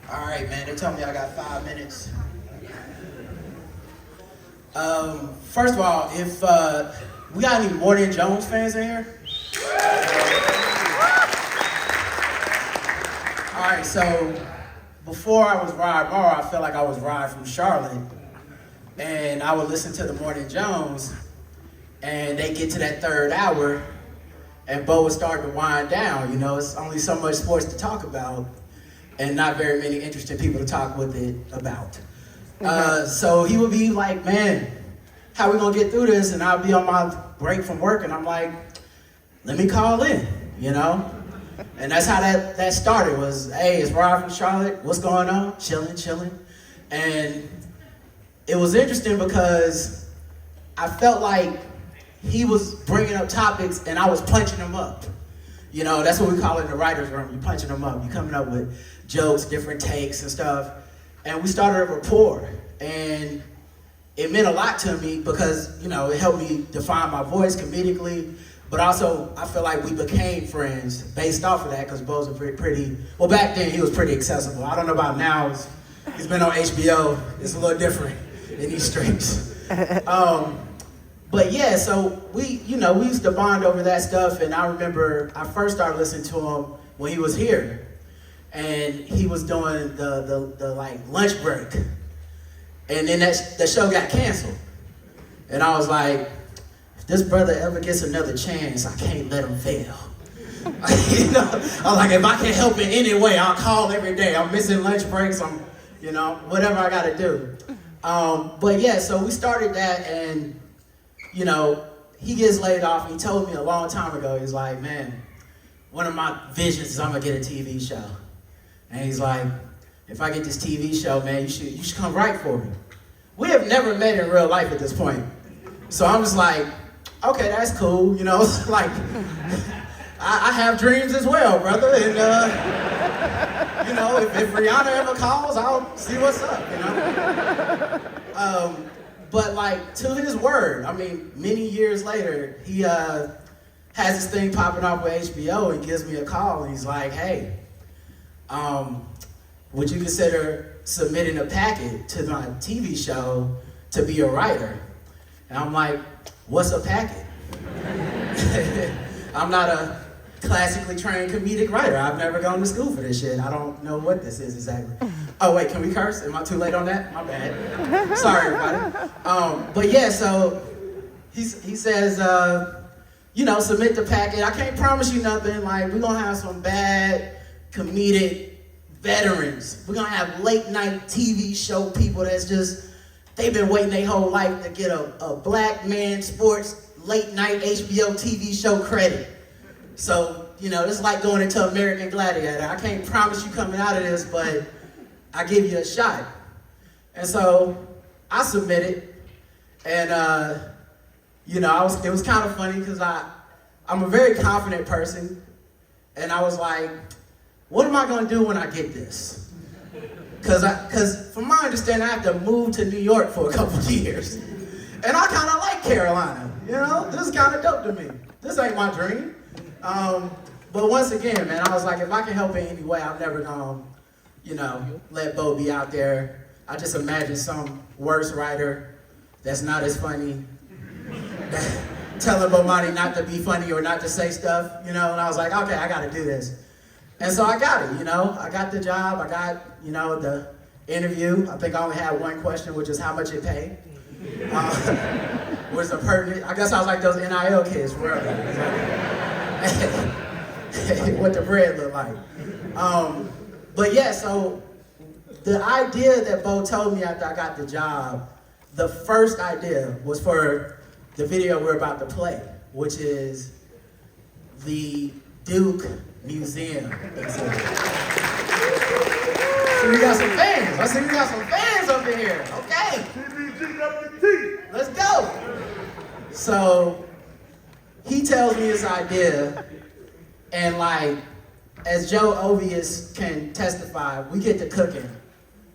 All right, man. They told me I got 5 minutes. First of all, if we got any Morning Jones fans in here? All right, so before I was Rod Morrow, I felt like I was Rod from Charlotte, and I would listen to the Morning Jones, and they get to that third hour, and Bo would start to wind down. You know, it's only so much sports to talk about, and not very many interesting people to talk with it about. So he would be like, man, how we gonna get through this? And I'll be on my break from work, and I'm like, let me call in, you know? And that's how that started, was, hey, it's Rod from Charlotte, what's going on? Chilling. And it was interesting because I felt like he was bringing up topics and I was punching them up. You know, that's what we call it in the writer's room. You're punching them up. You're coming up with jokes, different takes and stuff. And we started a rapport. And it meant a lot to me because, you know, it helped me define my voice comedically. But also, I feel like we became friends based off of that because Bo's a pretty, well, back then he was pretty accessible. I don't know about now. He's been on HBO. It's a little different in these streets. But yeah, so we used to bond over that stuff, and I remember I first started listening to him when he was here, and he was doing the like lunch break, and then that show got canceled, and I was like, if this brother ever gets another chance, I can't let him fail. You know, I'm like, if I can help in any way, I'll call every day. I'm missing lunch breaks. I'm, you know, whatever I got to do. But yeah, so we started that, and you know, he gets laid off. He told me a long time ago, he's like, man, one of my visions is I'm gonna get a TV show. And he's like, if I get this TV show, man, you should come write for me. We have never met in real life at this point. So I'm just like, okay, that's cool, you know, like, I have dreams as well, brother, and you know, if Rihanna ever calls, I'll see what's up, you know? But like, to his word, I mean, many years later, he has this thing popping up with HBO and gives me a call, and he's like, hey, would you consider submitting a packet to my TV show to be a writer? And I'm like, what's a packet? I'm not a classically trained comedic writer. I've never gone to school for this shit. I don't know what this is exactly. Oh wait, can we curse? Am I too late on that? My bad. Sorry, everybody. But yeah, so he says, you know, submit the packet. I can't promise you nothing. Like, we're gonna have some bad comedic veterans. We're gonna have late night TV show people that's just, they've been waiting their whole life to get a black man sports late night HBO TV show credit. So, you know, it's like going into American Gladiator. I can't promise you coming out of this, but I give you a shot. And so I submitted, and you know, it was kind of funny because I'm a very confident person, and I was like, what am I gonna do when I get this? Because from my understanding, I have to move to New York for a couple of years. And I kind of like Carolina, you know? This is kind of dope to me. This ain't my dream. But once again, man, I was like, if I can help in any way, I'm never gonna, you know, let Bo be out there. I just imagine some worse writer that's not as funny, telling Bomani not to be funny or not to say stuff, you know? And I was like, okay, I gotta do this. And so I got it, you know? I got the job, I got, you know, the interview. I think I only had one question, which is how much it paid. Was a pertinent, I guess I was like those NIL kids, really. What the bread look like. But yeah, so the idea that Bo told me after I got the job, the first idea was for the video we're about to play, which is the Duke Museum exhibit. So we got some fans. I see we got some fans up in here. Okay. Let's go. So he tells me his idea, and like, as Joe Ovius can testify, we get to cooking.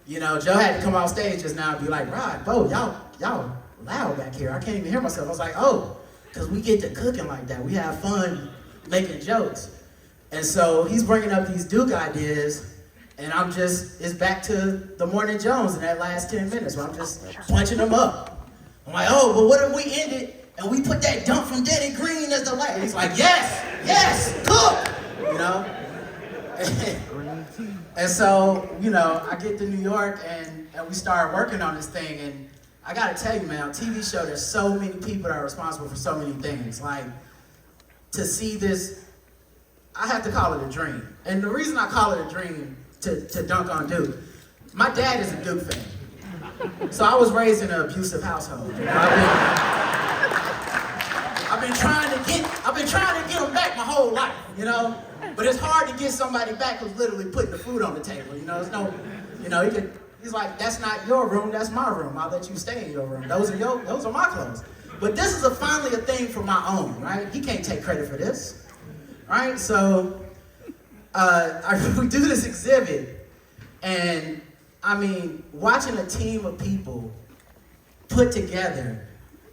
You know, Joe had to come off stage just now and be like, Rod, Bo, y'all loud back here. I can't even hear myself. I was like, oh, because we get to cooking like that. We have fun making jokes. And so he's bringing up these Duke ideas, And it's back to the Morning Jones in that last 10 minutes where I'm just punching them up. I'm like, oh, but what if we ended and we put that dunk from Denny Green as the last? He's like, yes, cook, you know? And so, you know, I get to New York and we start working on this thing, and I gotta tell you, man, on TV show, there's so many people that are responsible for so many things. Like, to see this, I have to call it a dream. And the reason I call it a dream to dunk on Duke, my dad is a Duke fan. So I was raised in an abusive household. You know, I've been trying to get him back my whole life, you know? But it's hard to get somebody back who's literally putting the food on the table, you know? There's no, you know, he's like, that's not your room, that's my room. I'll let you stay in your room. Those are my clothes. But this is finally a thing for my own, right? He can't take credit for this, right? So we do this exhibit, and I mean, watching a team of people put together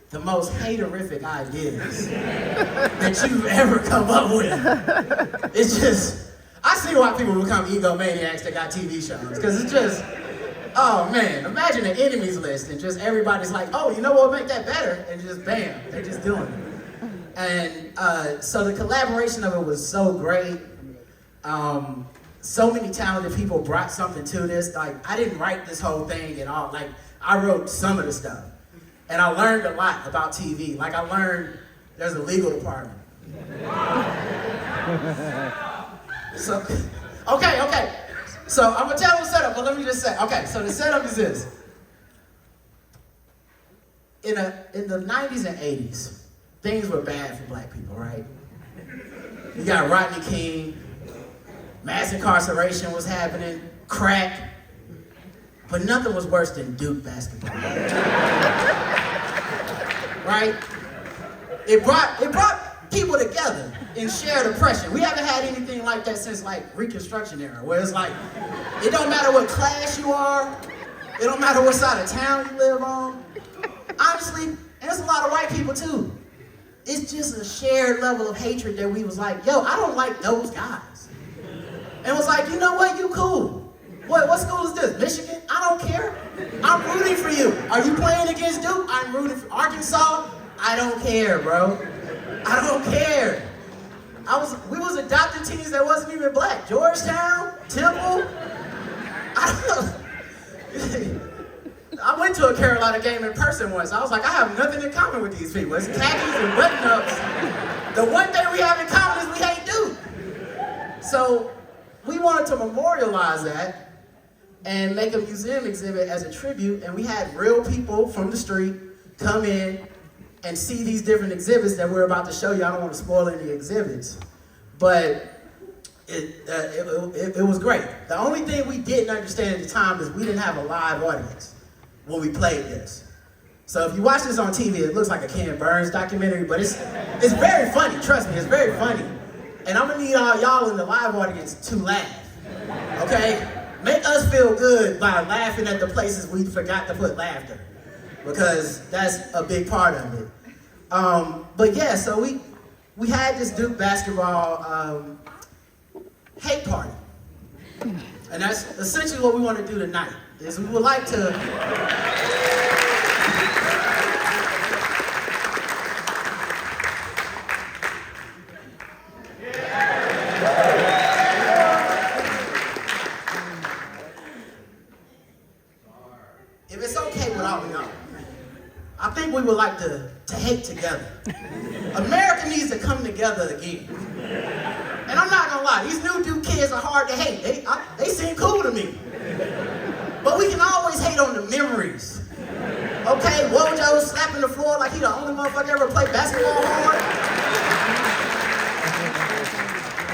the most haterific ideas that you've ever come up with. It's just, I see why people become egomaniacs that got TV shows, because it's just, oh man, imagine an enemies list and just everybody's like, oh, you know what would make that better? And just bam, they're just doing it. And so the collaboration of it was so great. So many talented people brought something to this. Like, I didn't write this whole thing at all. Like, I wrote some of the stuff. And I learned a lot about TV. Like, I learned there's a legal department. So, okay. So I'm gonna tell you the setup, but let me just say, okay, so the setup is this. In the 90s and 80s, things were bad for black people, right? You got Rodney King, mass incarceration was happening, crack, but nothing was worse than Duke basketball. Right? It brought people together in shared oppression. We haven't had anything like that since like Reconstruction era, where it's like, it don't matter what class you are, it don't matter what side of town you live on. Honestly, and there's a lot of white people too. It's just a shared level of hatred that we was like, yo, I don't like those guys. And was like, you know what, you cool. What school is this? Michigan? I don't care. I'm rooting for you. Are you playing against Duke? I'm rooting for Arkansas. I don't care, bro. I don't care. We was adopting teams that wasn't even black. Georgetown, Temple. I went to a Carolina game in person once. I was like, I have nothing in common with these people. It's khakis and button-ups. The one thing we have in common is we hate Duke. So we wanted to memorialize that and make a museum exhibit as a tribute, and we had real people from the street come in and see these different exhibits that we're about to show you. I don't want to spoil any exhibits, but it was great. The only thing we didn't understand at the time is we didn't have a live audience when we played this. So if you watch this on TV, it looks like a Ken Burns documentary, but it's very funny, trust me, it's very funny. And I'm gonna need all y'all in the live audience to laugh, okay? Make us feel good by laughing at the places we forgot to put laughter, because that's a big part of it. But yeah, so we had this Duke basketball hate party. And that's essentially what we want to do tonight, is we would like to... If it's okay with all of y'all, I think we would like to hate together. America needs to come together again. And I'm not gonna lie, these new Duke kids are hard to hate. They seem cool to me. But we can always hate on the memories. Okay, Wojo slapping the floor like he the only motherfucker ever played basketball hard.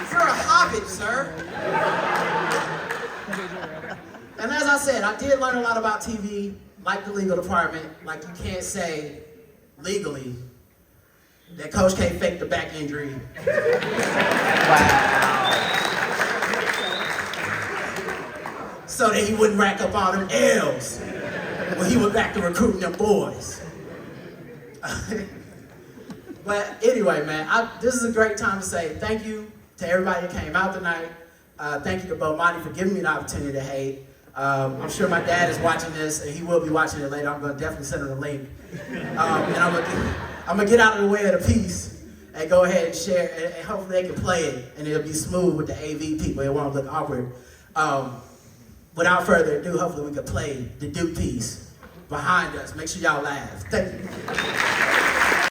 You're a hobbit, sir. And as I said, I did learn a lot about TV, like the legal department. Like, you can't say legally that Coach K faked the back injury. Wow. So that he wouldn't rack up all them L's when he went back to recruiting them boys. But anyway, man, this is a great time to say thank you to everybody that came out tonight. Thank you to Bomani for giving me the opportunity to hate. I'm sure my dad is watching this, and he will be watching it later. I'm going to definitely send him the link. And I'm going to get out of the way of the piece and go ahead and share, and hopefully they can play it, and it'll be smooth with the AV people. It won't look awkward. Without further ado, hopefully we can play the Duke piece behind us. Make sure y'all laugh. Thank you.